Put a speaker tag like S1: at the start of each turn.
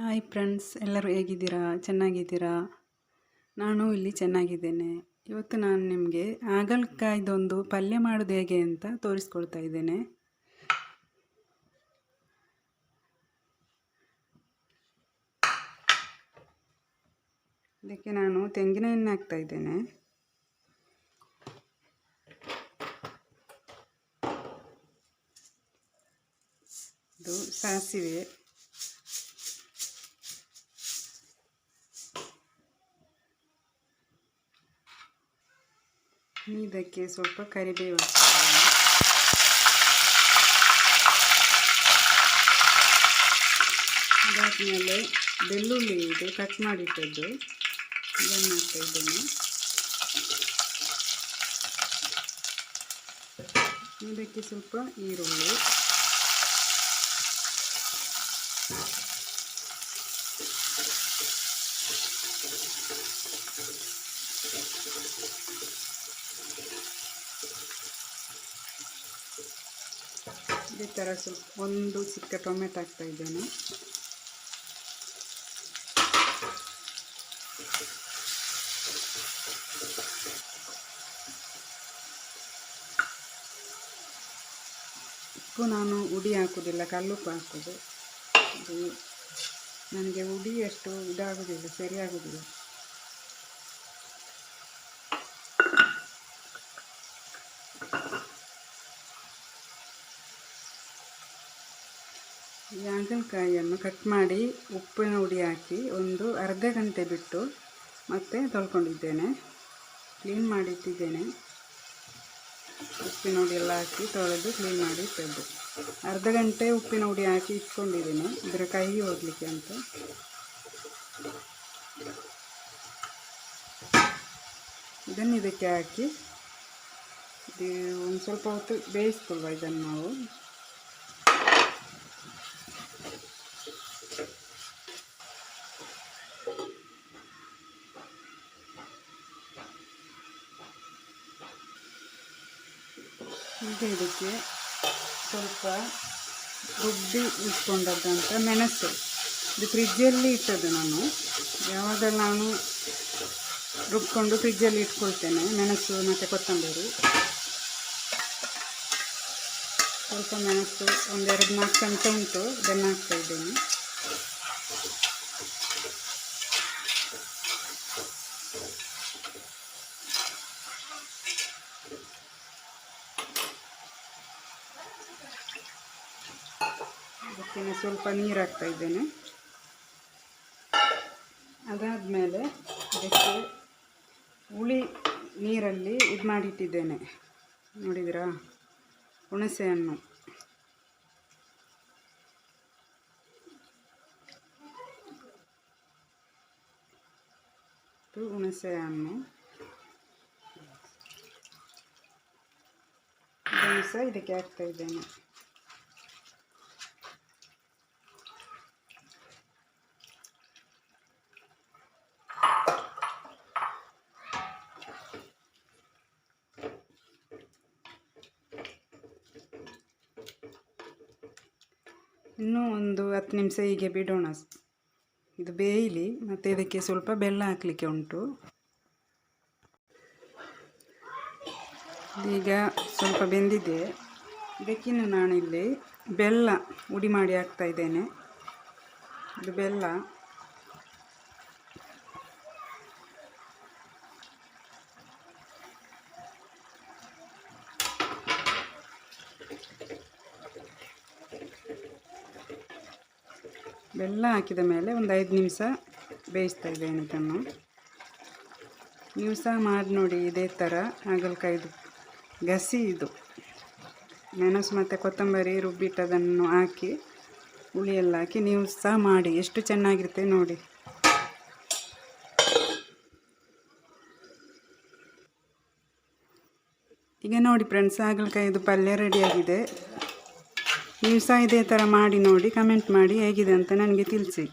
S1: Hi friends, ಎಲ್ಲರೂ ಹೇಗಿದ್ದೀರಾ? ಚೆನ್ನಾಗಿದ್ದೀರಾ? ನಾನು ಇಲ್ಲಿ ಚೆನ್ನಾಗಿದ್ದೇನೆ. ಇವತ್ತು ನಾನು ನಿಮಗೆ ಹಾಗಲಕಾಯಿದೊಂದು ಪಲ್ಯ ಮಾಡೋದು ಹೇಗೆ ಅಂತ ತೋರಿಸ್ಕೊಳ್ತಾ ಇದ್ದೇನೆ. ಇದಕ್ಕೆ ನಾನು ತೆಂಗಿನ ಎಣ್ಣೆ ಹಾಕ್ತಾ ಇದ್ದೇನೆ. ಇದು ಸಾಸಿವೆ, ಇದಕ್ಕೆ ಸ್ವಲ್ಪ ಕರಿಬೇವು ಅದಾದಮೇಲೆ ಬೆಳ್ಳುಳ್ಳಿ ಇದೆ ಕಟ್ ಮಾಡಿಟ್ಟದ್ದು, ಇದನ್ನು ಹಾಕ್ತಾ ಇದ್ದೇನೆ. ಇದಕ್ಕೆ ಸ್ವಲ್ಪ ಈರುಳ್ಳಿ, ಇದೇ ಥರ ಸ್ವಲ್ಪ ಒಂದು ಚಿಕ್ಕ ಟೊಮೆಟೊ ಹಾಕ್ತಾ ಇದ್ದೇನೆ. ಉಪ್ಪು ನಾನು ಹುಡಿ ಹಾಕೋದಿಲ್ಲ, ಕಲ್ಲುಪ್ಪು ಹಾಕೋದು. ಅದು ನನಗೆ ಹುಡಿ ಅಷ್ಟು ಇದಾಗೋದಿಲ್ಲ, ಸರಿಯಾಗೋದಿಲ್ಲ. ಈ ಹಾಗಲಕಾಯಿಯನ್ನು ಕಟ್ ಮಾಡಿ ಉಪ್ಪಿನ ಹುಡಿ ಹಾಕಿ ಒಂದು ಅರ್ಧ ಗಂಟೆ ಬಿಟ್ಟು ಮತ್ತೆ ತೊಳ್ಕೊಂಡಿದ್ದೇನೆ. ಕ್ಲೀನ್ ಮಾಡಿ ಇಟ್ಟಿದ್ದೇನೆ. ಉಪ್ಪಿನ ಹುಡಿ ಎಲ್ಲ ಹಾಕಿ ತೊಳೆದು ಕ್ಲೀನ್ ಮಾಡಿ ಇಟ್ಟದ್ದು. ಅರ್ಧ ಗಂಟೆ ಉಪ್ಪಿನ ಹುಡಿ ಹಾಕಿ ಇಟ್ಕೊಂಡಿದ್ದೇನೆ, ಇದರ ಕೈ ಹೋಗಲಿಕ್ಕೆ ಅಂತ. ಇದನ್ನು ಇದಕ್ಕೆ ಹಾಕಿ ಒಂದು ಸ್ವಲ್ಪ ಹೊತ್ತು ಬೇಯಿಸ್ಕೊಳ್ವ. ಇದನ್ನು ನಾವು ಈಗ ಇದಕ್ಕೆ ಸ್ವಲ್ಪ ರುಬ್ಬಿ ಇಟ್ಕೊಂಡದ್ದಂಥ ಮೆಣಸು, ಇದು ಫ್ರಿಜ್ಜಲ್ಲಿ ಇಟ್ಟದ್ದು. ಯಾವಾಗಲೂ ನಾನು ರುಬ್ಕೊಂಡು ಫ್ರಿಜ್ಜಲ್ಲಿ ಇಟ್ಕೊಳ್ತೇನೆ. ಮೆಣಸು ಮತ್ತು ಕೊತ್ತಂಬರಿ, ಸ್ವಲ್ಪ ಮೆಣಸು ಒಂದು 2-4 ಚಮಚ ಉಂಟು, ಇದನ್ನು ಹಾಕ್ತಾ ಇದ್ದೇನೆ. ಅದಕ್ಕೆ ಸ್ವಲ್ಪ ನೀರು ಹಾಕ್ತಾ ಇದ್ದೇನೆ. ಅದಾದಮೇಲೆ ಅದಕ್ಕೆ ಹುಳಿ ನೀರಲ್ಲಿ ಇದು ಮಾಡಿಟ್ಟಿದ್ದೇನೆ, ನೋಡಿದಿರಾ, ಹುಣಸೆ ಹಣ್ಣು. ಹುಣಸೆ ಹಣ್ಣು ಇದನ್ನು ಸಹ ಇದಕ್ಕೆ ಹಾಕ್ತಾ ಇದ್ದೇನೆ. ಇನ್ನೂ ಒಂದು 10 ನಿಮಿಷ ಹೀಗೆ ಬಿಡೋಣ, ಇದು ಬೇಯಲಿ. ಮತ್ತು ಇದಕ್ಕೆ ಸ್ವಲ್ಪ ಬೆಲ್ಲ ಹಾಕಲಿಕ್ಕೆ ಉಂಟು. ಈಗ ಸ್ವಲ್ಪ ಬೆಂದಿದೆ. ಇದಕ್ಕಿನ್ನು ನಾನಿಲ್ಲಿ ಬೆಲ್ಲ ಹುಡಿ ಮಾಡಿ ಹಾಕ್ತಾ ಇದ್ದೇನೆ. ಇದು ಬೆಲ್ಲ ಬೆಲ್ಲ ಹಾಕಿದ ಮೇಲೆ ಒಂದು 5 ನಿಮಿಷ ಬೇಯಿಸ್ತಾ ಇದ್ದೇನೆ ಇದನ್ನು. ನೀವು ಸಹ ಮಾಡಿ ನೋಡಿ ಇದೇ ಥರ. ಹಾಗಲಕಾಯಿದು ಗಸಿ ಇದು, ಮೆಣಸು ಮತ್ತು ಕೊತ್ತಂಬರಿ ರುಬ್ಬಿಟ್ಟದನ್ನು ಹಾಕಿ ಹುಳಿಯೆಲ್ಲ ಹಾಕಿ ನೀವು ಸಹ ಮಾಡಿ, ಎಷ್ಟು ಚೆನ್ನಾಗಿರುತ್ತೆ ನೋಡಿ. ಈಗ ನೋಡಿ ಫ್ರೆಂಡ್ಸ್, ಹಾಗಲಕಾಯಿದು ಪಲ್ಯ ರೆಡಿಯಾಗಿದೆ. ನೀವು ಸಹ ಇದೇ ಥರ ಮಾಡಿ ನೋಡಿ, ಕಮೆಂಟ್ ಮಾಡಿ ಹೇಗಿದೆ ಅಂತ ನನಗೆ ತಿಳಿಸಿ.